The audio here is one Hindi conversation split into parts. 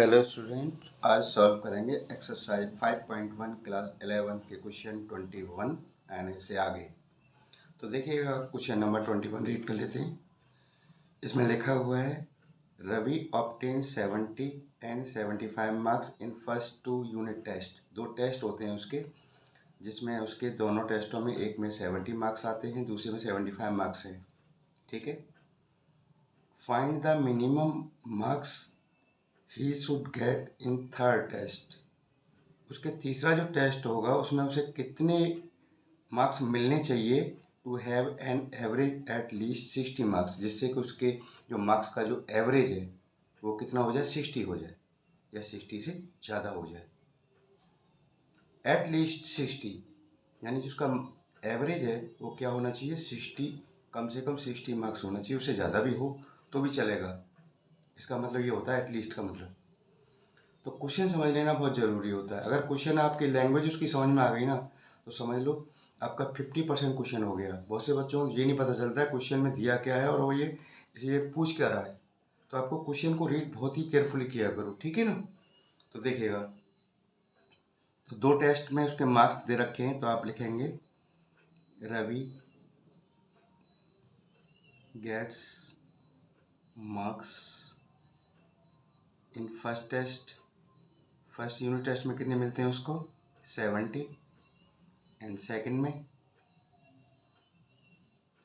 हेलो स्टूडेंट, आज सॉल्व करेंगे एक्सरसाइज 5.1 क्लास 11 के क्वेश्चन 21 एंड इससे आगे। तो देखिएगा क्वेश्चन नंबर 21 रीड कर लेते हैं। इसमें लिखा हुआ है Ravi obtain 70 and 75 marks in first 2 unit test. 2 test होते हैं उसके, जिसमें उसके दोनों टेस्टों में एक में 70 मार्क्स आते हैं, दूसरे में 75 मार्क्स हैं। ठीक है। Find the minimum marks he should get in third test. उसके तीसरा जो टेस्ट होगा उसमें उसे कितने मार्क्स मिलने चाहिए to have an average at least 60 marks, जिससे कि उसके जो मार्क्स का जो एवरेज है वो कितना हो जाए, 60 हो जाए या 60 से ज़्यादा हो जाए। एट लीस्ट 60 यानी जिसका एवरेज है वो क्या होना चाहिए, 60, कम से कम 60 मार्क्स होना चाहिए। उससे ज़्यादा भी हो तो भी चलेगा। इसका मतलब ये होता है एटलीस्ट का मतलब। तो क्वेश्चन समझ लेना बहुत ज़रूरी होता है। अगर क्वेश्चन आपकी लैंग्वेज उसकी समझ में आ गई ना, तो समझ लो आपका 50% क्वेश्चन हो गया। बहुत से बच्चों को ये नहीं पता चलता है क्वेश्चन में दिया क्या है और वो ये इसे पूछ क्या रहा है। तो आपको क्वेश्चन को रीड बहुत ही केयरफुली किया करो, ठीक है ना। तो देखिएगा, तो 2 टेस्ट में उसके मार्क्स दे रखे हैं, तो आप लिखेंगे Ravi gets marks in first test. First unit test में कितने मिलते हैं उसको, 70, एंड सेकंड में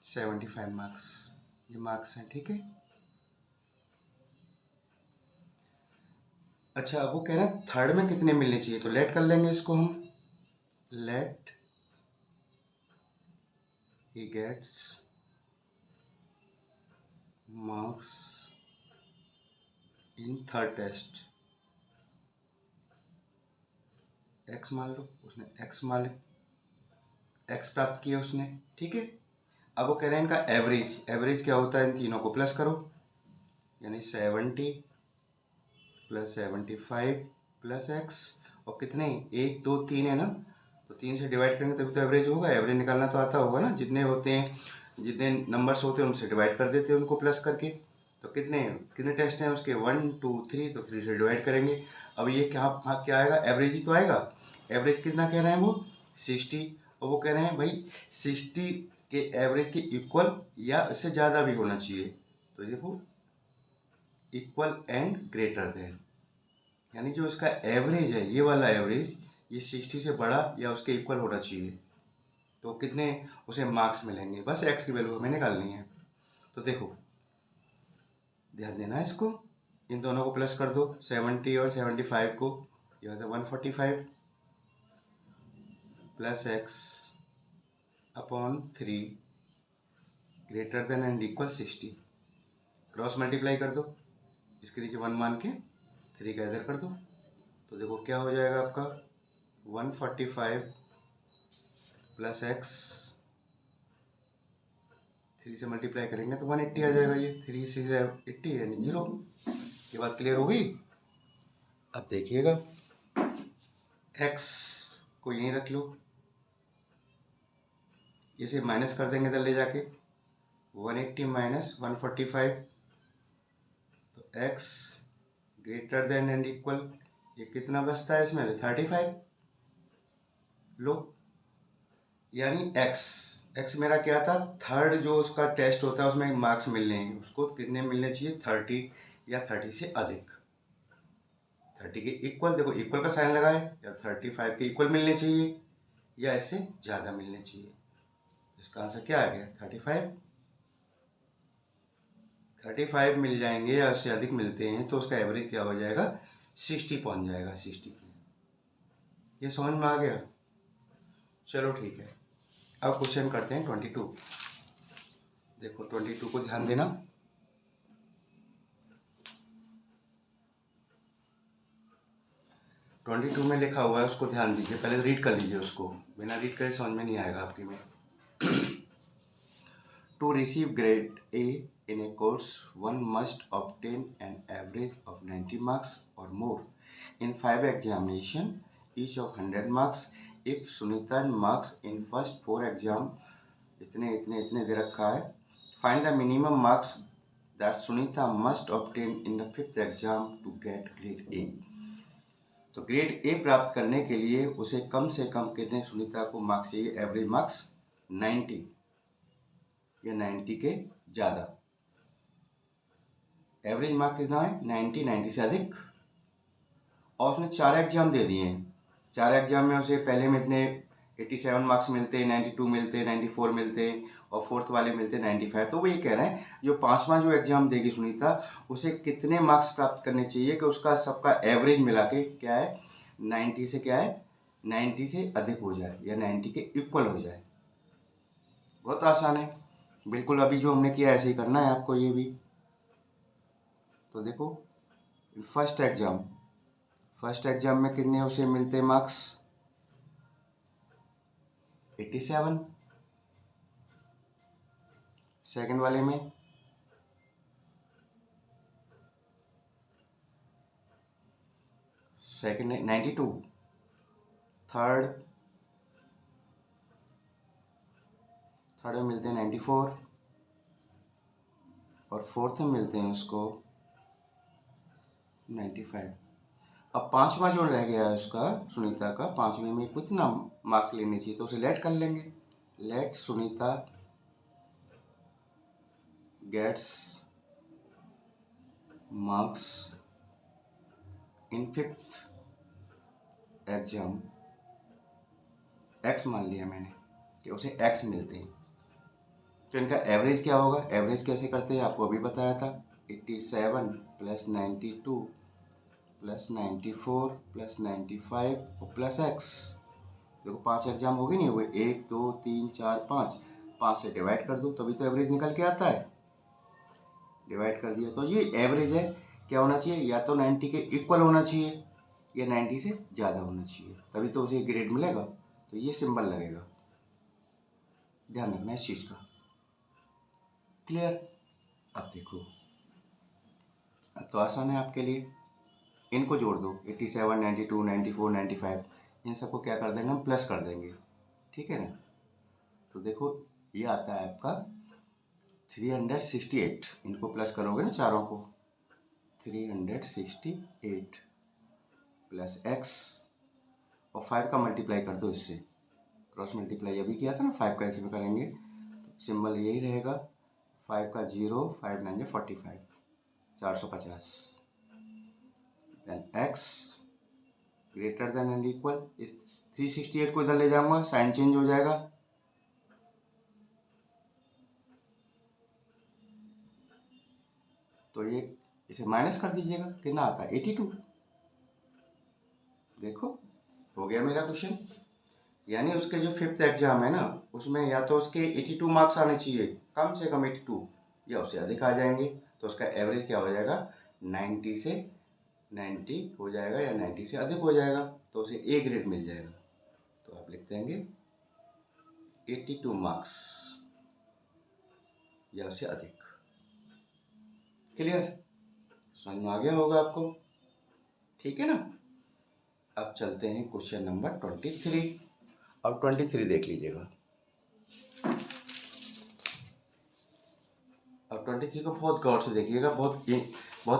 75 मार्क्स। ये मार्क्स हैं, ठीक है। अच्छा, अब वो कह रहे हैं थर्ड में कितने मिलने चाहिए, तो लेट कर लेंगे इसको हम। Let he gets marks in third test. X मान लो, उसने एक्स प्राप्त किया उसने, ठीक है। अब वो कह रहे हैं इनका एवरेज। एवरेज क्या होता है, इन तीनों को प्लस करो, यानी 70 प्लस 75 प्लस एक्स। और कितने, 1 2 3 है ना, तो 3 से डिवाइड करेंगे तभी तो एवरेज होगा। एवरेज निकालना तो आता होगा ना, जितने होते हैं, जितने नंबर्स होते हैं उनसे डिवाइड कर देते हैं उनको प्लस करके। तो कितने कितने टेस्ट हैं उसके, 1 2 3, तो 3 से डिवाइड करेंगे। अब ये क्या आएगा, एवरेज ही तो आएगा। एवरेज कितना कह रहे हैं वो, 60। और वो कह रहे हैं भाई 60 के एवरेज के इक्वल या इससे ज़्यादा भी होना चाहिए। तो देखो, इक्वल एंड ग्रेटर देन, यानी जो इसका एवरेज है, ये वाला एवरेज, ये 60 से बड़ा या उसके इक्वल होना चाहिए। तो कितने उसे मार्क्स मिलेंगे, बस एक्स की वैल्यू हमें निकालनी है। तो देखो, ध्यान देना इसको, इन दोनों को प्लस कर दो, 70 और 75 को, ये होता है 145 plus x upon 3 greater than and equal 60। Cross multiply कर दो, इसके नीचे 1 मान के 3 का इधर कर दो। तो देखो क्या हो जाएगा आपका, 145 प्लस एक्स, 3 से मल्टीप्लाई करेंगे तो 180 आ जाएगा। ये 3 से 80 यानी 0। ये बात क्लियर हो गई। अब देखिएगा, x को यहीं रख लो, इसे माइनस कर देंगे इधर ले जाके, 180 माइनस 145, तो x greater than and equal, ये कितना बचता है इसमें, 35 लो। यानी x मेरा क्या था, थर्ड जो उसका टेस्ट होता है उसमें मार्क्स मिलने हैं, उसको कितने मिलने चाहिए, 30 या 30 से अधिक। 30 के इक्वल, देखो इक्वल का साइन लगाए, या 35 के इक्वल मिलने चाहिए या इससे ज़्यादा मिलने चाहिए। इसका आंसर क्या आ गया, 35 मिल जाएंगे या उससे अधिक मिलते हैं तो उसका एवरेज क्या हो जाएगा, 60 पहुंच जाएगा, 60। ये समझ में आ गया। चलो ठीक है, अब क्वेश्चन करते हैं 22। देखो 22 को ध्यान देना। ट्वेंटी टू में लिखा हुआ है, उसको ध्यान दीजिए, पहले रीड कर लीजिए उसको, बिना रीड करे समझ में नहीं आएगा आपकी में। To receive grade A in a course, one must obtain an average of 90 marks or more in 5 examination, each of 100 marks. If Sunita's marks in first 4 exam इतने इतने इतने दे रखा है, find the minimum marks that Sunita must obtain in the 5th exam to get grade A. तो ग्रेड ए प्राप्त करने के लिए उसे कम से कम कितने सुनीता को मार्क्स चाहिए? एवरेज मार्क्स 90 या 90 के ज़्यादा। एवरेज मार्क्स कितना है? 90 से अधिक। और उसने 4 एग्जाम दे दिए हैं। 4 एग्जाम में उसे पहले में इतने 87 मार्क्स मिलते, 92 मिलते, 94 मिलते और फोर्थ वाले मिलते 95। तो वो ये कह रहे हैं जो 5वां जो एग्जाम देगी सुनीता, उसे कितने मार्क्स प्राप्त करने चाहिए कि उसका सबका एवरेज मिला के क्या है, 90 से क्या है, 90 से अधिक हो जाए या 90 के इक्वल हो जाए। बहुत आसान है, बिल्कुल अभी जो हमने किया ऐसे ही करना है आपको ये भी। तो देखो फर्स्ट एग्जाम में कितने उसे मिलते मार्क्स? 87। सेकंड वाले में 92। थर्ड में मिलते हैं 94 और फोर्थ में मिलते हैं उसको 95। अब 5वां जो रह गया है उसका सुनीता का, 5वें में कितना मार्क्स लेने चाहिए? तो उसे लेट कर लेंगे। Let Sunita gets marks in 5th exam, x मान लिया मैंने कि उसे एक्स मिलते हैं। तो इनका एवरेज क्या होगा? एवरेज कैसे करते हैं आपको अभी बताया था, 87 प्लस 92 प्लस 94 प्लस 95 और प्लस एक्स। देखो 5 एग्जाम हो गए नहीं हुए, 1 2 3 4 5, 5 से डिवाइड कर दो तभी तो एवरेज निकल के आता है। डिवाइड कर दिया तो ये एवरेज है। क्या होना चाहिए? या तो 90 के इक्वल होना चाहिए या 90 से ज़्यादा होना चाहिए, तभी तो उसे ग्रेड मिलेगा। तो ये सिंबल लगेगा, ध्यान रखना इस चीज़ का। क्लियर? अब देखो अब तो आसान है आपके लिए, इनको जोड़ दो 87 92 94 95, इन सबको क्या कर देंगे हम? प्लस कर देंगे, ठीक है ना। तो देखो ये आता है आपका 368, इनको प्लस करोगे ना चारों को, 368 प्लस एक्स और 5 का मल्टीप्लाई कर दो इससे, क्रॉस मल्टीप्लाई अभी किया था ना, 5 का इसमें करेंगे तो सिंबल यही रहेगा, 5 का 0, 5 9 45, 450। Then x greater than and equal, 368 को इधर ले जाऊंगा, साइन चेंज हो जाएगा, तो ये इसे माइनस कर दीजिएगा, कितना आता है? 82। देखो हो गया मेरा क्वेश्चन। यानी उसके जो 5th एग्जाम है ना, उसमें या तो उसके 82 मार्क्स आने चाहिए, कम से कम 82, या उससे अधिक आ जाएंगे, तो उसका एवरेज क्या हो जाएगा? 90 से 90 हो जाएगा या 90 से अधिक हो जाएगा, तो उसे ए ग्रेड मिल जाएगा। तो आप लिख देंगे 82 मार्क्स या उससे अधिक। क्लियर? समझ में आ गया होगा आपको, ठीक है ना। अब चलते हैं क्वेश्चन नंबर 23। अब 23 देख लीजिएगा। अब 23 को बहुत गौर से देखिएगा, बहुत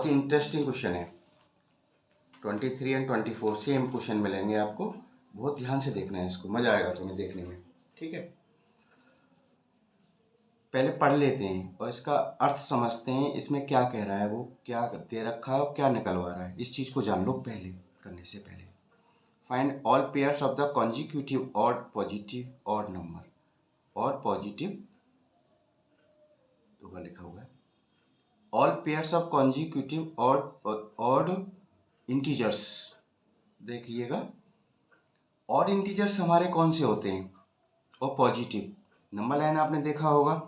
ही इंटरेस्टिंग क्वेश्चन है। 23 एंड 24 सेम क्वेश्चन मिलेंगे आपको, बहुत ध्यान से देखना है इसको, मजा आएगा तुम्हें देखने में, ठीक है। पहले पढ़ लेते हैं और इसका अर्थ समझते हैं, इसमें क्या कह रहा है, वो क्या दे रखा है और क्या निकलवा रहा है, इस चीज़ को जान लो पहले करने से पहले। Find all pairs of the consecutive odd positive odd number, और पॉजिटिव दो बार लिखा हुआ है, all pairs of consecutive odd integers. देखिएगा ऑड इंटीजर्स हमारे कौन से होते हैं, और पॉजिटिव नंबर लाइन आपने देखा होगा,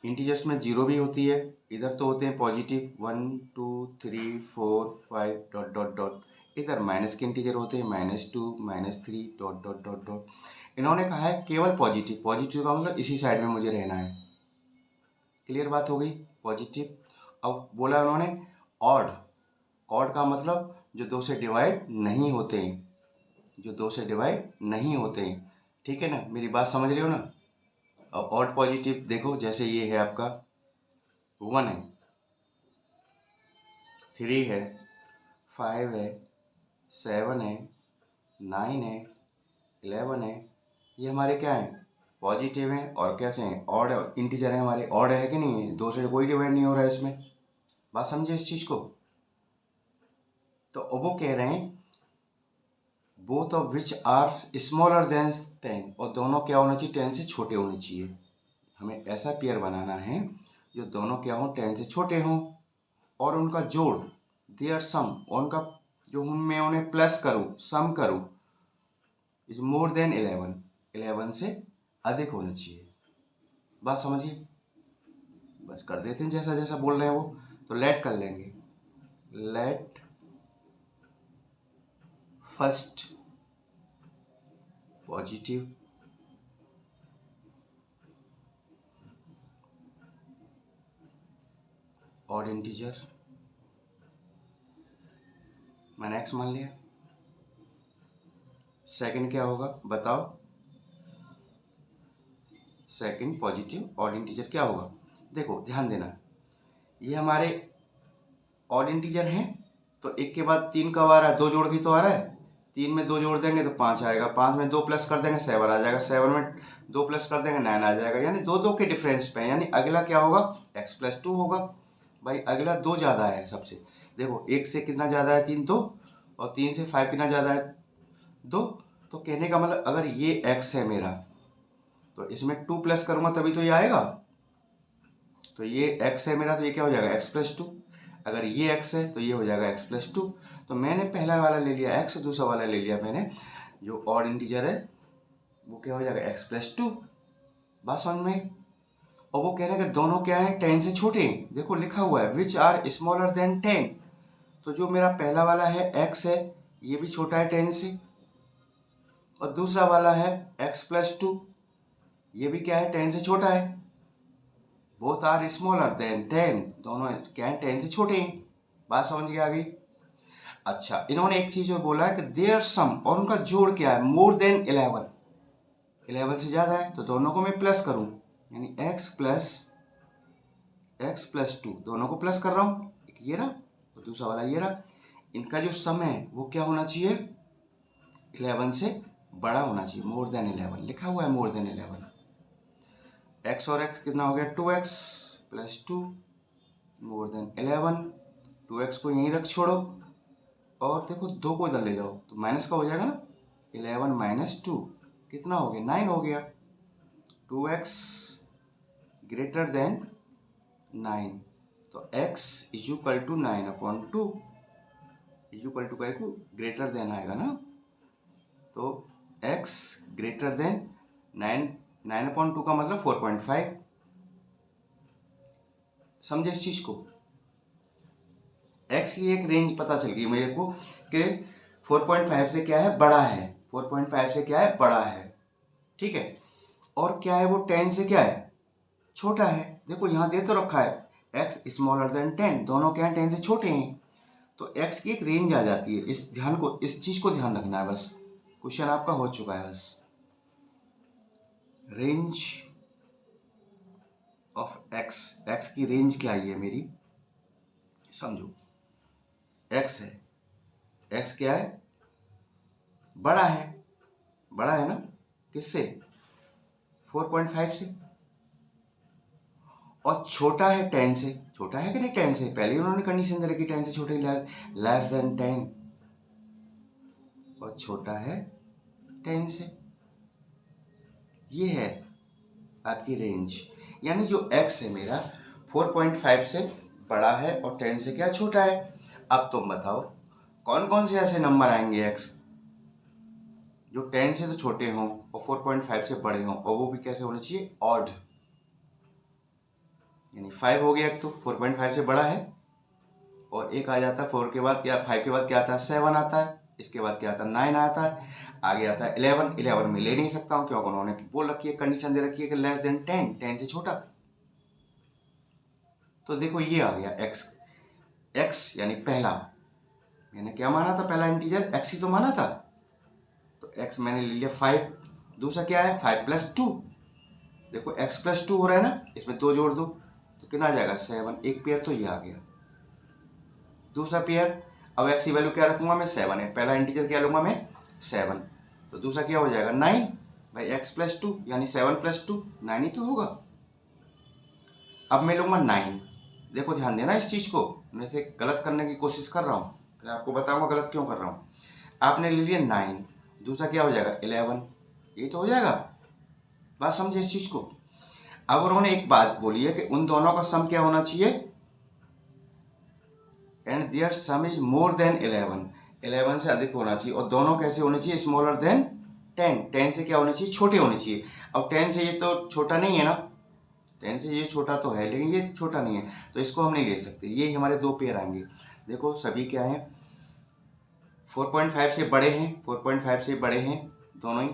इंटीजर्स में 0 भी होती है, इधर तो होते हैं पॉजिटिव 1 2 3 4 5 डॉट डॉट डॉट, इधर माइनस के इंटीजर होते हैं -2 -3 डॉट डॉट डॉट डॉट। इन्होंने कहा है केवल पॉजिटिव, पॉजिटिव का मतलब इसी साइड में मुझे रहना है। क्लियर बात हो गई, पॉजिटिव। अब बोला उन्होंने ऑड, ऑड का मतलब जो 2 से डिवाइड नहीं होते हैं, जो 2 से डिवाइड नहीं होते हैं, ठीक है ना, मेरी बात समझ रहे हो ना। अब ऑड पॉजिटिव देखो, जैसे ये है आपका 1 है, 3 है, 5 है, 7 है, 9 है, 11 है। ये हमारे क्या है, पॉजिटिव हैं और क्या चाहिए, ऑड इंटीजर है हमारे, ऑड है कि नहीं है, दो से कोई डिवाइड नहीं हो रहा है इसमें। बात समझे इस चीज़ को। तो अब वो कह रहे हैं both of which are smaller than 10, और दोनों क्या होना चाहिए, 10 से छोटे होने चाहिए। हमें ऐसा पेयर बनाना है जो दोनों क्या हों, 10 से छोटे हों, और उनका जोड़ देयर सम, और उनका जो मैं उन्हें प्लस करूं, सम करूं, इज मोर देन 11, 11 से अधिक होना चाहिए। बात समझिए। बस कर देते हैं जैसा जैसा बोल रहे हैं वो। तो लेट कर लेंगे, लेट फर्स्ट पॉजिटिव और इंटीजर, मैंने एक्स मान लिया। सेकंड क्या होगा बताओ, सेकंड पॉजिटिव और इंटीजर क्या होगा। देखो ध्यान देना, ये हमारे ऑड इंटीजर हैं, तो एक के बाद 3 कब आ रहा है, 2 जोड़ के तो आ रहा है। 3 में 2 जोड़ देंगे तो 5 आएगा, 5 में 2 प्लस कर देंगे 7 आ जाएगा, 7 में 2 प्लस कर देंगे 9 आ जाएगा, यानी 2 के डिफरेंस पे है। यानी अगला क्या होगा, x+2 होगा। भाई अगला 2 ज़्यादा है सबसे। देखो 1 से कितना ज़्यादा है, 3 2, और 3 से 5 कितना ज़्यादा है, 2। तो कहने का मतलब अगर ये x है मेरा, तो इसमें 2 प्लस करूँगा तभी तो ये आएगा। तो ये x है मेरा, तो ये क्या हो जाएगा, x+2। अगर ये x है तो ये हो जाएगा x+2। तो मैंने पहला वाला ले लिया x, दूसरा वाला ले लिया मैंने जो ऑड इंटीजर है, वो क्या हो जाएगा, x+2। बात समझ में। और वो कह रहे हैं कि दोनों क्या है, 10 से छोटे हैं। देखो लिखा हुआ है विच आर स्मॉलर देन 10, तो जो मेरा पहला वाला है x है, ये भी छोटा है 10 से, और दूसरा वाला है x+2, ये भी क्या है, 10 से छोटा है। बोथ आर स्मॉलर देन 10, दोनों क्या है, 10 से छोटे हैं। बात समझ गई आ गई। अच्छा, इन्होंने एक चीज और बोला है कि देयर सम, और उनका जोड़ क्या है, मोर देन 11, 11 से ज्यादा है, तो दोनों को मैं प्लस करूं, यानी x+2, दोनों को प्लस कर रहा हूं, एक ये रहा और दूसरा वाला ये रहा। इनका जो सम है वो क्या होना चाहिए, 11 से बड़ा होना चाहिए, मोर देन 11 लिखा हुआ है, मोर देन 11। x और x कितना हो गया, 2x+2 मोर देन 11। 2x को यहीं रख छोड़ो, और देखो 2 को इधर ले जाओ तो माइनस का हो जाएगा ना, 11 - 2 कितना हो गया, 9 हो गया। 2x ग्रेटर देन 9, तो x = 9/2 इक्वल टू का ग्रेटर देन आएगा ना, तो x ग्रेटर देन 9/2 का मतलब 4.5। समझे इस चीज को। x की एक रेंज पता चल गई मेरे को कि 4.5 से क्या है, बड़ा है, 4.5 से क्या है, बड़ा है, ठीक है। और क्या है वो, 10 से क्या है, छोटा है। देखो यहाँ दे तो रखा है x स्मॉलर देन 10, दोनों क्या है, 10 से छोटे हैं, तो x की एक रेंज आ जाती है। इस चीज को ध्यान रखना है बस, क्वेश्चन आपका हो चुका है बस। रेंज ऑफ x की रेंज क्या है मेरी, समझो। x है, x क्या है, बड़ा है, बड़ा है ना, किससे, 4.5 से, और छोटा है 10 से। छोटा है कि नहीं 10 से, पहले उन्होंने कंडीशन दे रखी 10 से छोटे, लेस देन 10, और छोटा है 10 से। ये है आपकी रेंज, यानी जो x है मेरा 4.5 से बड़ा है और 10 से क्या, छोटा है। अब तुम बताओ कौन कौन से ऐसे नंबर आएंगे x जो 10 से तो छोटे हों और 4.5 से बड़े हों, और वो भी कैसे होने चाहिए, ऑड। यानी 5 हो गया, एक तो 4.5 से बड़ा है, और एक आ जाता है 4 के बाद क्या, 5 के बाद क्या आता है, 7 आता है, इसके बाद क्या आता है, 9 आता है, आगे आता है 11। 11 में ले नहीं सकता हूँ क्योंकि उन्होंने बोल रखी है, कंडीशन दे रखी है कि लेस देन 10, 10 से छोटा। तो देखो ये आ गया x यानी पहला, मैंने क्या माना था, पहला इंटीजर x ही तो माना था, तो x मैंने ले लिया 5। दूसरा क्या है, 5+2, देखो x+2 हो रहा है ना, इसमें 2 जोड़ दो, तो तो कितना आ जाएगा 7। एक पेयर तो ये आ गया। दूसरा पेयर, अब x की वैल्यू क्या रखूंगा मैं 7 है, पहला इंटीजर क्या लूंगा मैं 7, तो दूसरा क्या हो जाएगा 9 भाई x + 2 यानी 7 + 2 9 ही तो होगा। अब मैं लूंगा 9, देखो ध्यान देना इस चीज़ को, मैं इसे गलत करने की कोशिश कर रहा हूँ, फिर आपको बताऊंगा गलत क्यों कर रहा हूँ। आपने ले लिया 9, दूसरा क्या हो जाएगा 11, ये तो हो जाएगा। बात समझे इस चीज़ को। अब उन्होंने एक बात बोली है कि उन दोनों का सम क्या होना चाहिए, and their sum is more than 11 से अधिक होना चाहिए, और दोनों कैसे होने चाहिए, स्मॉलर देन 10 से क्या होने चाहिए, छोटे होने चाहिए। अब 10 से ये तो छोटा नहीं है ना, 10 से ये छोटा तो है लेकिन ये छोटा नहीं है, तो इसको हम नहीं ले सकते। ये हमारे दो पेयर आएंगे। देखो सभी क्या है 4.5 से बड़े हैं, 4.5 से बड़े हैं दोनों ही,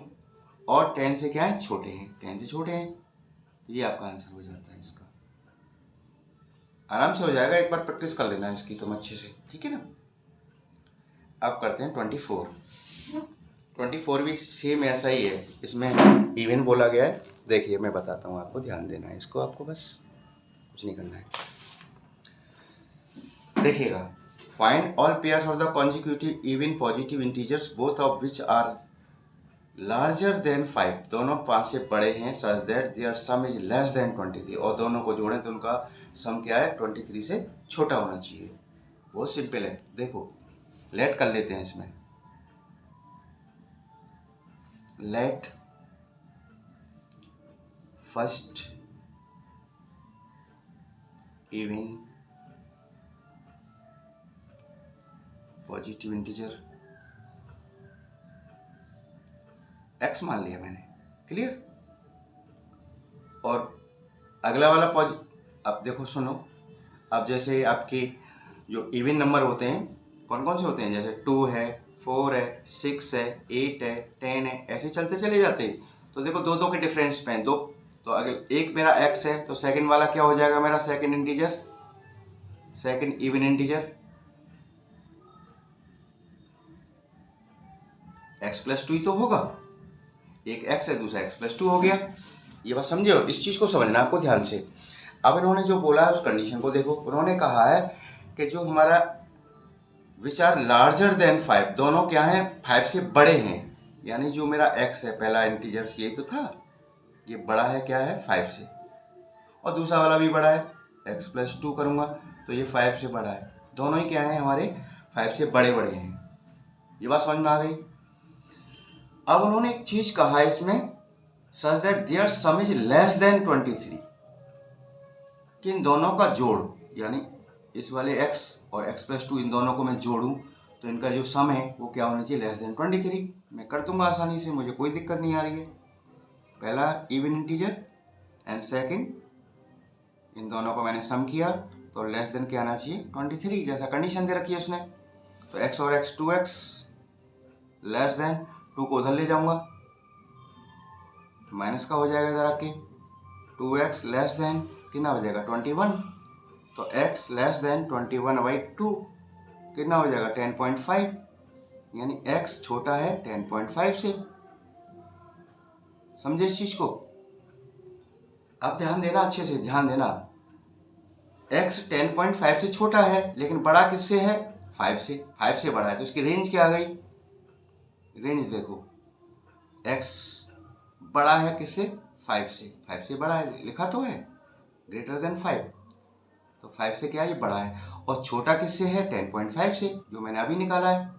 और 10 से क्या है छोटे हैं, 10 से छोटे हैं, तो ये आपका आंसर हो जाता है इसका। आराम से हो जाएगा, एक बार प्रैक्टिस कर लेना इसकी तुम अच्छे से, ठीक है ना। अब करते हैं 24 भी सेम ऐसा ही है, इसमें इवन बोला गया है। देखिए मैं बताता हूँ आपको, ध्यान देना है इसको, आपको बस कुछ नहीं करना है। देखिएगा, find all pairs of the consecutive even positive integers both of which are larger than 5, दोनों 5 से बड़े हैं, such that their sum is less than 23, और दोनों को जोड़ें तो उनका सम क्या है 23 से छोटा होना चाहिए। बहुत सिंपल है। देखो लेट कर लेते हैं इसमें, let first even positive integer x मान लिया मैंने, क्लियर। और अगला वाला अब देखो सुनो, अब जैसे आपके जो इवन नंबर होते हैं कौन कौन से होते हैं, जैसे 2 है, 4 है, 6 है, 8 है, 10 है, ऐसे चलते चले जाते हैं। तो देखो दो दो के डिफरेंस पे हैं, दो, तो अगर एक मेरा x है तो सेकंड वाला क्या हो जाएगा मेरा second integer, second even integer x + 2 ही तो होगा, एक x है दूसरा x + 2 हो गया। ये बात समझे, इस चीज़ को समझना आपको ध्यान से। अब इन्होंने जो बोला है उस कंडीशन को देखो, उन्होंने कहा है कि जो हमारा विच आर लार्जर देन 5, दोनों क्या हैं 5 से बड़े हैं, यानी जो मेरा x है पहला इंटीजर यही तो था, ये बड़ा है क्या है 5 से, और दूसरा वाला भी बड़ा है x + 2 करूँगा तो ये 5 से बड़ा है, दोनों ही क्या है हमारे 5 से बड़े बड़े हैं। ये बात समझ में आ गई। अब उन्होंने एक चीज़ कहा है इसमें, such that their sum is less than 23, कि इन दोनों का जोड़, यानी इस वाले x और x + 2 इन दोनों को मैं जोड़ूं तो इनका जो सम है वो क्या होना चाहिए लेस देन 23। मैं कर दूंगा आसानी से, मुझे कोई दिक्कत नहीं आ रही है। पहला इवन इंटीजर एंड सेकंड, इन दोनों को मैंने सम किया तो लेस देन क्या आना चाहिए 23, जैसा कंडीशन दे रखी है उसने। तो x और x 2x लेस देन, 2 को उधर ले जाऊंगा माइनस का हो जाएगा इधर आके, 2x लेस देन कितना हो जाएगा 21, तो x लेस देन 21/2 कितना हो जाएगा 10.5, यानी x छोटा है 10.5 से। समझे इस चीज को। अब ध्यान देना, अच्छे से ध्यान देना, x 10.5 से छोटा है लेकिन बड़ा किससे है 5 से, 5 से बड़ा है, तो इसकी रेंज क्या आ गई, रेंज देखो x बड़ा है किससे 5 से, 5 से बड़ा है, लिखा तो है ग्रेटर देन 5, तो 5 से क्या है ये बड़ा है, और छोटा किससे है 10.5 से, जो मैंने अभी निकाला है,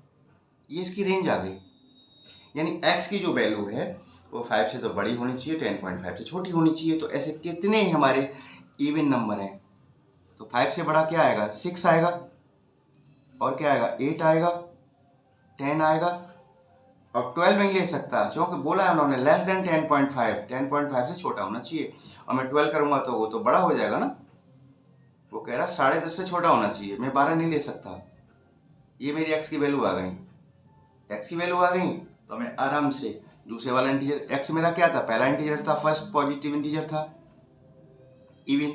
ये इसकी रेंज आ गई। यानी x की जो वैल्यू है वो 5 से तो बड़ी होनी चाहिए, 10.5 से छोटी होनी चाहिए। तो ऐसे कितने हमारे इवन नंबर हैं, तो 5 से बड़ा क्या आएगा 6 आएगा, और क्या आएगा 8 आएगा, 10 आएगा, और 12 नहीं ले सकता क्योंकि बोला है उन्होंने लेस देन 10.5 से छोटा होना चाहिए, और मैं 12 करूँगा तो वो तो बड़ा हो जाएगा ना, वो कह रहा 10.5 से छोटा होना चाहिए, मैं 12 नहीं ले सकता। ये मेरी x की वैल्यू आ गई, x की वैल्यू आ गई, तो मैं आराम से दूसरे वाला इंटीजर, x मेरा क्या था पहला इंटीजर था, फर्स्ट पॉजिटिव इंटीजर था इवन,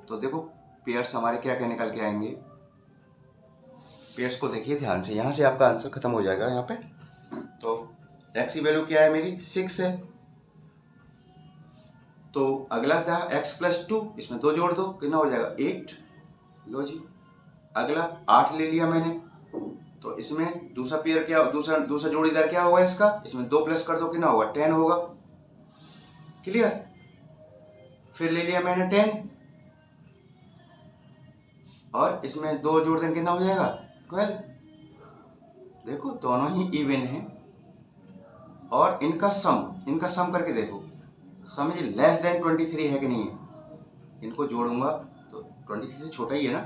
तो देखो पेयर्स हमारे क्या क्या निकल के आएंगे, पेयर्स को देखिए ध्यान से, यहाँ से आपका आंसर खत्म हो जाएगा यहाँ पे। तो x की वैल्यू क्या है मेरी 6 है, तो अगला था x+2, इसमें 2 जोड़ दो, कितना हो जाएगा 8। लो जी, अगला 8 ले लिया मैंने, तो इसमें दूसरा पेयर क्या, दूसरा जोड़ीदार क्या होगा इसका, इसमें 2 प्लस कर दो, कितना होगा 10 होगा। क्लियर। फिर ले लिया मैंने 10 और इसमें 2 जोड़ दें, कितना हो जाएगा 12। देखो दोनों ही इवन हैं और इनका सम करके देखो, सम इज लेस देन 23 है कि नहीं है। इनको जोड़ूंगा तो 23 से छोटा ही है ना,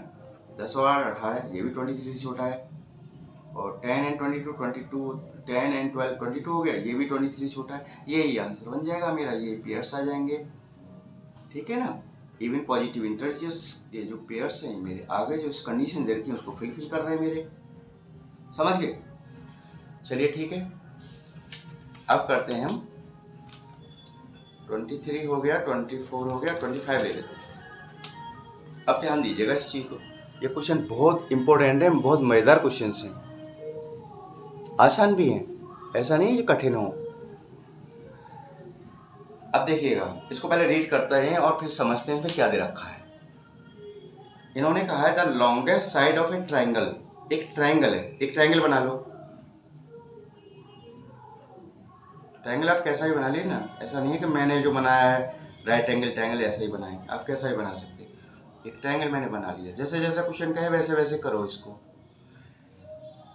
10 और 18, ये भी 23 से छोटा है। और 10 एंड 22, 10 एंड 12 22 हो गया, ये भी 23 से छोटा है। यही आंसर बन जाएगा मेरा, ये पेयर्स आ जाएंगे। ठीक है ना, इवन पॉजिटिव इंटरचेस, ये जो पेयर्स हैं मेरे आगे जो इस कंडीशन दे रखी है उसको फिलफिल कर रहे हैं मेरे, समझ गए। चलिए ठीक है, अब करते हैं हम 23 हो गया, 24 हो गया, 25 ले लेते हैं। अब ध्यान दीजिएगा इस चीज़ को, ये क्वेश्चन बहुत इंपॉर्टेंट है, बहुत मज़ेदार क्वेश्चन हैं, आसान भी हैं, ऐसा नहीं ये कठिन हो। अब देखिएगा, इसको पहले रीड करते हैं और फिर समझते हैं इसमें क्या दे रखा है। इन्होंने कहा है the longest side of A triangle, एक ट्राइंगल है, एक ट्राइंगल बना लो। ट्राइंगल आप कैसा भी बना लीजिए ना, ऐसा नहीं है कि मैंने जो बनाया है राइट एंगल ट्राइंगल ऐसा ही बनाए, आप कैसा भी बना सकते हैं। एक ट्राइंगल मैंने बना लिया, जैसे जैसा क्वेश्चन का है वैसे वैसे करो इसको।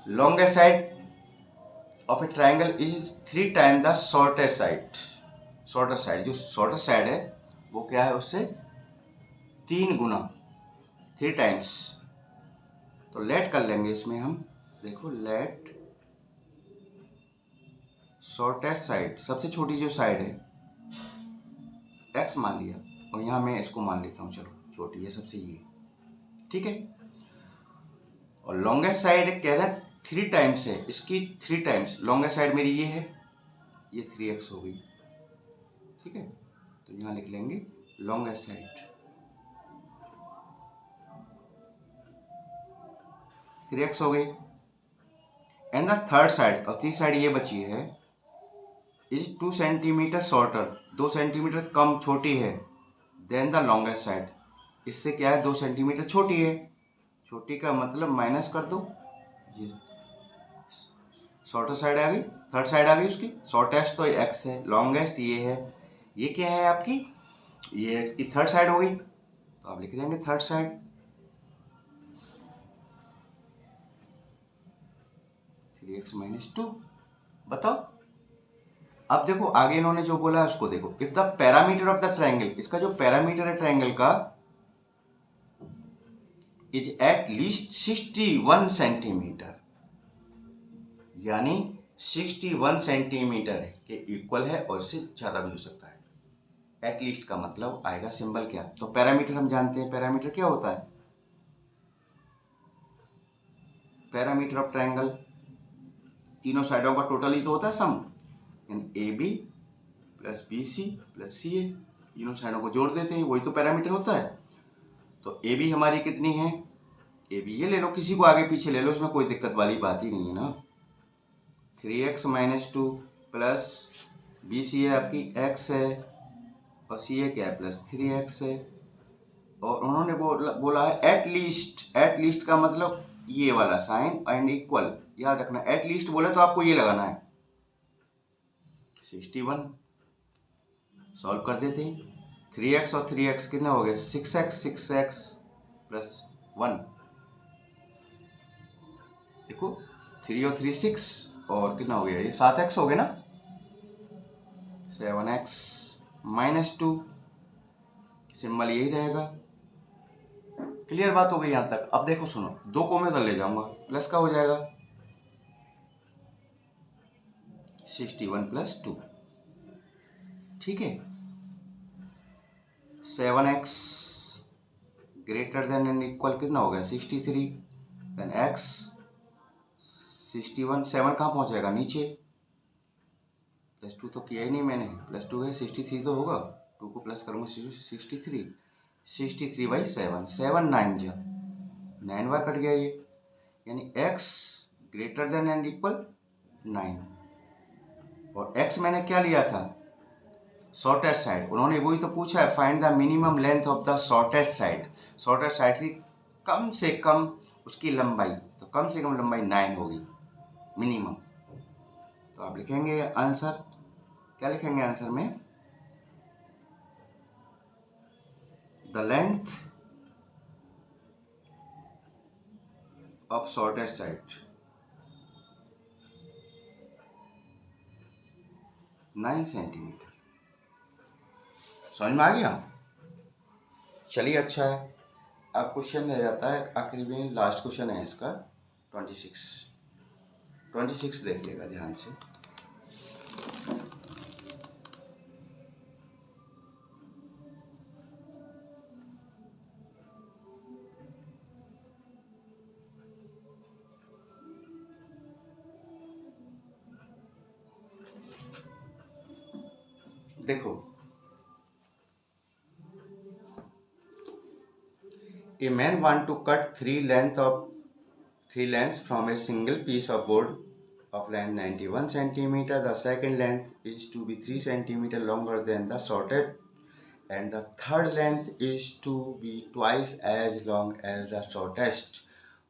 Longest side of A triangle is 3 time the shortest side. Shorter side, जो शॉर्टर साइड है वो क्या है, उससे 3 गुना, 3 टाइम्स। तो लेट कर लेंगे इसमें हम, देखो लेट शॉर्टेस्ट साइड, सबसे छोटी जो साइड है x मान लिया, और यहाँ मैं इसको मान लेता हूँ, चलो छोटी है सबसे ये, ठीक है। और लॉन्गेस्ट साइड कह रहा है 3 टाइम्स है, इसकी 3 टाइम्स। लॉन्गेस्ट साइड मेरी ये है, ये 3x हो गई, ठीक है। तो यहाँ लिख लेंगे लॉन्गेस्ट साइड 3x हो गई। एंड द थर्ड साइड, और तीसरी साइड ये बची है, इज 2 सेंटीमीटर शॉर्टर, 2 सेंटीमीटर कम छोटी है देन द लॉन्गेस्ट साइड, इससे क्या है 2 सेंटीमीटर छोटी है। छोटी का मतलब माइनस कर दो, ये शॉर्टर साइड आ गई, थर्ड साइड आ गई उसकी। शॉर्टेस्ट तो x है, लॉन्गेस्ट ये है, ये क्या है आपकी, ये इसकी थर्ड साइड हो गई, तो आप लिख देंगे थर्ड साइड 3x - 2। बताओ, अब देखो आगे इन्होंने जो बोला है उसको देखो, if the parameter of the triangle, इसका जो पैरामीटर है ट्राइंगल का, इज एट लीस्ट 61 सेंटीमीटर, यानी 61 सेंटीमीटर के इक्वल है, और इससे ज़्यादा भी हो सकता है। एट लीस्ट का मतलब आएगा सिंबल क्या, तो पैरामीटर हम जानते हैं, पैरामीटर क्या होता है, पैरामीटर ऑफ ट्राइंगल तीनों साइडों का टोटल ही तो होता है सम, यानी AB + BC + CA, तीनों साइडों को जोड़ देते हैं, वही तो पैरामीटर होता है। तो AB हमारी कितनी है, AB ये ले लो, किसी को आगे पीछे ले लो, इसमें कोई दिक्कत वाली बात ही नहीं है ना। 3x - 2 प्लस BC है आपकी x है, और CA क्या है +3x है। और उन्होंने बोला है एट लीस्ट का मतलब ये वाला साइन एंड इक्वल, याद रखना, एट लीस्ट बोले तो आपको ये लगाना है 61। सॉल्व कर देते हैं, 3x और 3x कितना हो गया 6x + 1, देखो 3 और 3 6, और कितना हो गया ये 7x हो गया ना, 7x - 2, सिंबल यही रहेगा। क्लियर बात हो गई यहाँ तक। अब देखो सुनो, 2 को मैं उधर ले जाऊंगा, प्लस का हो जाएगा 61 + 2, ठीक है। 7x greater than and equal कितना हो गया 63, देन x 61, 7 कहाँ पहुँच जाएगा नीचे, +2 तो किया ही नहीं मैंने, +2 है 63 तो होगा, 2 को प्लस करूँगा 63/7, 7 9 जा 9 बार कट गया ये, यानी x greater than and equal 9। और x मैंने क्या लिया था शॉर्टेस्ट साइड, उन्होंने वही तो पूछा है, find the minimum length of the shortest side. Shortest side की कम से कम उसकी लंबाई, तो कम से कम लंबाई 9 होगी मिनिमम। तो आप लिखेंगे आंसर, क्या लिखेंगे आंसर में, the length of shortest side 9 centimetre. समझ में आ गया? चलिए अच्छा है। अब क्वेश्चन रह जाता है आखिरी में, लास्ट क्वेश्चन है इसका 26 देखिएगा ध्यान से। देखो, a man want to cut three lengths from a single piece of board of length 91 centimeter. The second length is to be 3 centimeter longer than the shortest, and the third length is to be twice as long as the shortest.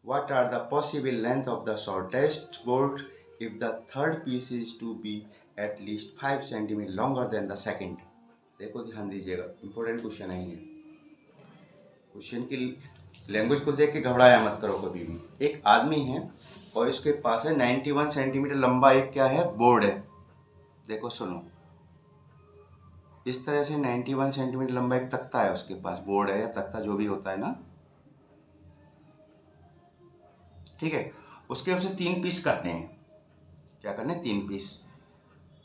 What are the possible length of the shortest board if the third piece is to be at least 5 centimeter longer than the second? देखो ध्यान दीजिएगा, इंपॉर्टेंट क्वेश्चन है ये। क्वेश्चन की लैंग्वेज को देख के घबराया मत करो कभी भी। एक आदमी है और इसके पास है 91 सेंटीमीटर लंबा एक क्या है, बोर्ड है। देखो सुनो, इस तरह से 91 सेंटीमीटर लंबा एक तख्ता है उसके पास, बोर्ड है या तख्ता जो भी होता है ना, ठीक है। उसके हमसे 3 पीस करने हैं। क्या करने हैं? 3 पीस।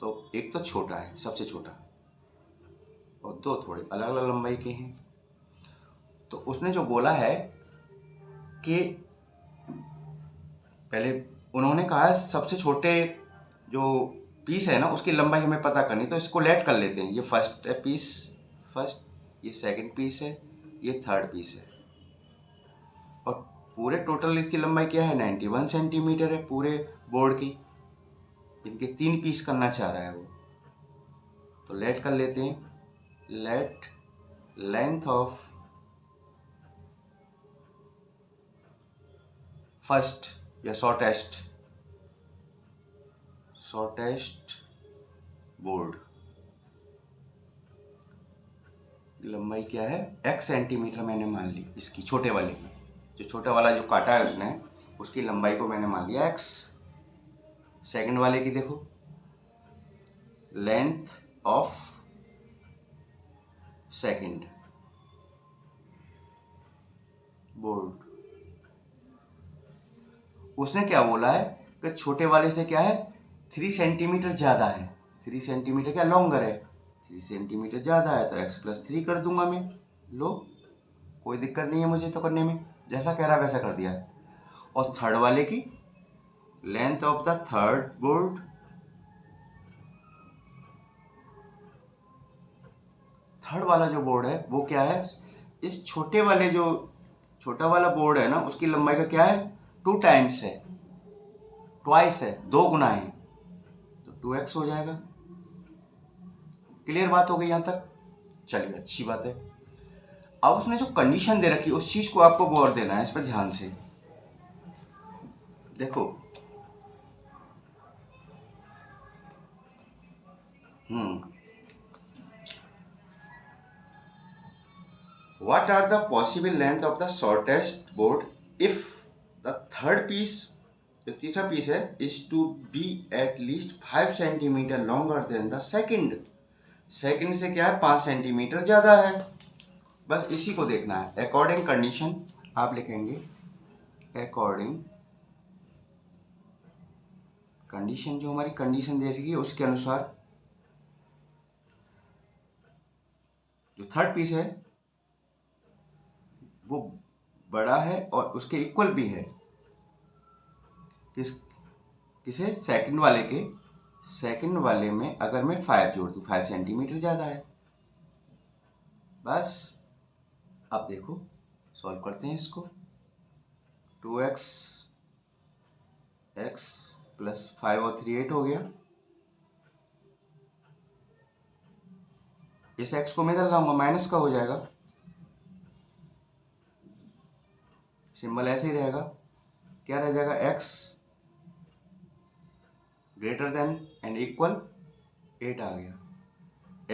तो एक तो छोटा है, सबसे छोटा, और 2 थोड़े अलग अलग लंबाई के हैं। तो उसने जो बोला है कि पहले उन्होंने कहा है सबसे छोटे जो पीस है ना उसकी लंबाई हमें पता करनी, तो इसको लेट कर लेते हैं। ये फर्स्ट है पीस, फर्स्ट, ये सेकंड पीस है, ये थर्ड पीस है, और पूरे टोटल इसकी लंबाई क्या है, 91 सेंटीमीटर है पूरे बोर्ड की। इनके 3 पीस करना चाह रहा है वो, तो लेट कर लेते हैं। लेट लेंथ ऑफ फर्स्ट या शॉर्टेस्ट बोर्ड लंबाई क्या है, x सेंटीमीटर मैंने मान ली इसकी, छोटे वाले की। जो छोटा वाला जो काटा है उसने, उसकी लंबाई को मैंने मान लिया x। सेकंड वाले की देखो, लेंथ ऑफ सेकंड बोर्ड, उसने क्या बोला है कि छोटे वाले से क्या है, 3 सेंटीमीटर ज़्यादा है। 3 सेंटीमीटर क्या लॉन्गर है, 3 सेंटीमीटर ज़्यादा है, तो x+3 कर दूंगा मैं। लो, कोई दिक्कत नहीं है मुझे तो करने में, जैसा कह रहा है वैसा कर दिया है। और थर्ड वाले की length of the third board, third वाला जो बोर्ड है वो क्या है, इस छोटे वाले जो छोटा वाला बोर्ड है ना उसकी लंबाई का क्या है, 2 टाइम्स है, ट्वाइस है, 2 गुना है, तो 2x हो जाएगा। क्लियर बात हो गई यहाँ तक? चलिए अच्छी बात है। अब उसने जो कंडीशन दे रखी उस चीज को आपको गौर देना है, इस पर ध्यान से देखो। What are the possible length of the shortest board if the third piece, जो तीसरा पीस है, is to be at least 5 centimetre longer than the second? Second से क्या है, 5 सेंटीमीटर ज़्यादा है। बस इसी को देखना है। अकॉर्डिंग कंडीशन आप लिखेंगे, अकॉर्डिंग कंडीशन, जो हमारी कंडीशन दे रही है उसके अनुसार जो थर्ड पीस है वो बड़ा है और उसके इक्वल भी है किसे, सेकंड वाले के। सेकंड वाले में अगर मैं 5 जोड़ दूँ, 5 सेंटीमीटर ज़्यादा है। बस अब देखो सॉल्व करते हैं इसको। 2x + 5 और 3 8 हो गया। इस x को मैं इधर लाऊंगा, माइनस का हो जाएगा, सिंबल ऐसे ही रहेगा। क्या रह जाएगा, x greater than and equal 8 आ गया।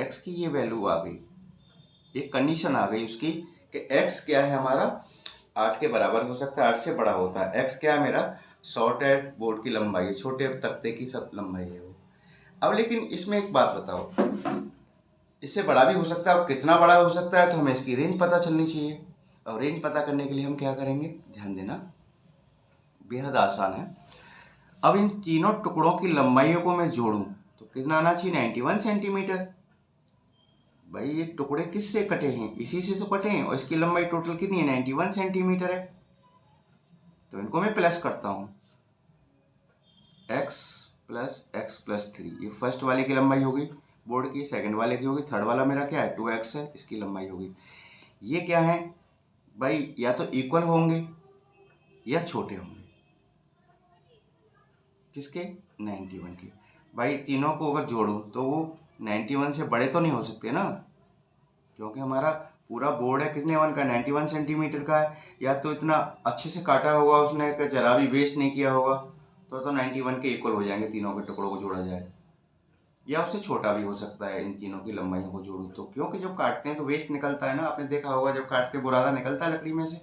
x की ये वैल्यू आ गई, एक कंडीशन आ गई उसकी कि x क्या है हमारा 8 के बराबर हो सकता है, 8 से बड़ा होता है। x क्या है मेरा शॉर्टेड बोर्ड की लंबाई है, छोटे तख्ते की सब लंबाई है वो। अब लेकिन इसमें एक बात बताओ, इससे बड़ा भी हो सकता है, अब कितना बड़ा हो सकता है तो हमें इसकी रेंज पता चलनी चाहिए। और रेंज पता करने के लिए हम क्या करेंगे, ध्यान देना, बेहद आसान है। अब इन तीनों टुकड़ों की लंबाइयों को मैं जोड़ूं तो कितना आना चाहिए, 91 सेंटीमीटर। भाई ये टुकड़े किससे कटे हैं, इसी से तो कटे हैं, और इसकी लंबाई टोटल कितनी है, 91 सेंटीमीटर है। तो इनको मैं प्लस करता हूं, x प्लस 3, ये फर्स्ट वाले की लंबाई होगी बोर्ड की, सेकंड वाले की होगी, थर्ड वाला मेरा क्या है 2x है, इसकी लंबाई होगी। ये क्या है भाई, या तो इक्वल होंगे या छोटे होंगे, किसके, 91 के। भाई तीनों को अगर जोड़ूं तो वो 91 से बड़े तो नहीं हो सकते ना, क्योंकि हमारा पूरा बोर्ड है कितने वन का, 91 सेंटीमीटर का है। या तो इतना अच्छे से काटा होगा उसने कि जरा भी वेस्ट नहीं किया होगा, तो 91 के इक्वल हो जाएंगे तीनों के टुकड़ों को जोड़ा जाए। या उससे छोटा भी हो सकता है इन तीनों की लंबाइयों को जोड़ूं तो, क्योंकि जब काटते हैं तो वेस्ट निकलता है ना, आपने देखा होगा जब काटते बुरादा निकलता है लकड़ी में से,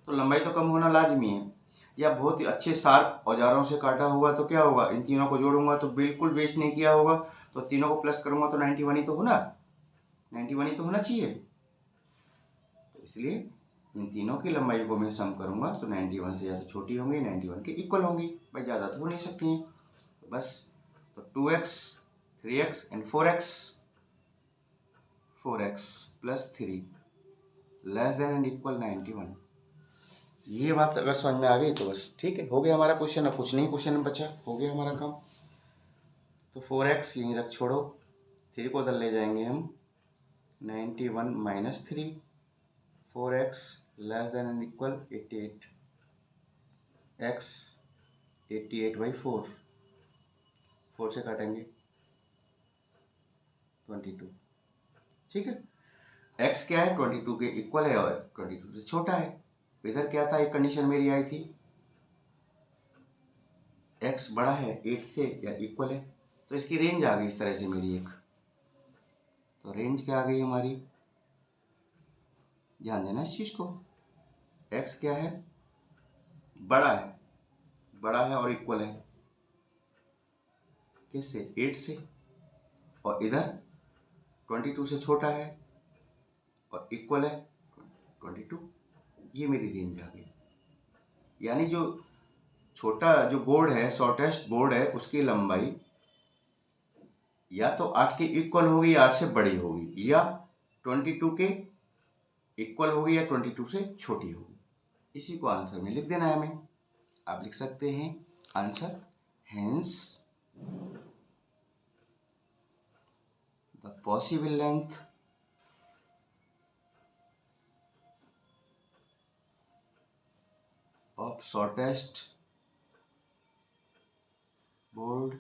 तो लंबाई तो कम होना लाजमी है। या बहुत ही अच्छे शार्प औजारों से काटा हुआ तो क्या होगा, इन तीनों को जोड़ूंगा तो बिल्कुल वेस्ट नहीं किया होगा, तो तीनों को प्लस करूंगा तो 91 ही तो होना, 91 ही तो होना चाहिए। तो इसलिए इन तीनों की लंबाई को मैं सम करूंगा तो 91 से या तो छोटी होंगी, 91 के इक्वल होंगी, भाई ज़्यादा तो हो नहीं सकती हैं। तो बस, तो 2x 3x and 4x plus 3 less than and equal 91। ये बात अगर समझ में आ गई तो बस ठीक है, हो गया हमारा क्वेश्चन। अब कुछ नहीं क्वेश्चन बचा, हो गया हमारा काम। तो 4x यहीं रख छोड़ो, 3 को उधर ले जाएंगे हम, 91 minus 3, 4x less than and equal 88, x 88/4, 4 से काटेंगे 22, ठीक है। x क्या है 22 के इक्वल है और 22 से छोटा है। इधर क्या था, एक कंडीशन मेरी आई थी, x बड़ा है 8 से या इक्वल है, तो इसकी रेंज आ गई इस तरह से मेरी एक। तो रेंज क्या आ गई हमारी, ध्यान देना इस चीज़ को, x क्या है, बड़ा है और इक्वल है किससे, 8 से, और इधर 22 से छोटा है और इक्वल है 22। ये मेरी रेंज आ गई। यानी जो छोटा जो बोर्ड है, शॉर्टेस्ट बोर्ड है, उसकी लंबाई या तो 8 के इक्वल होगी या 8 से बड़ी होगी, या 22 के इक्वल होगी या 22 से छोटी होगी। इसी को आंसर में लिख देना है हमें। आप लिख सकते हैं answer, hence the possible length of shortest board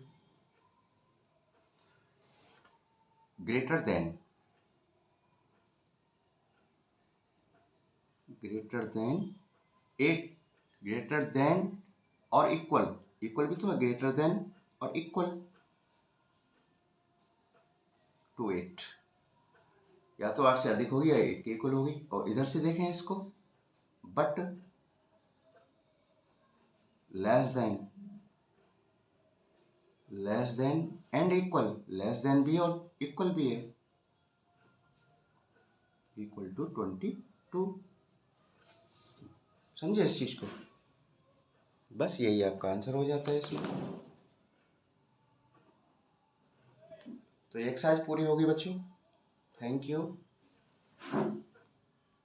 greater than और इक्वल भी तो है, ग्रेटर देन और इक्वल टू 8, या तो 8 से अधिक होगी या 8 के इक्वल होगी। और इधर से देखें इसको, but less than and equal, less than भी और इक्वल भी है, इक्वल टू 22। समझे इस चीज को, बस यही आपका आंसर हो जाता है इसमें। तो एक्सरसाइज पूरी होगी बच्चों, थैंक यू।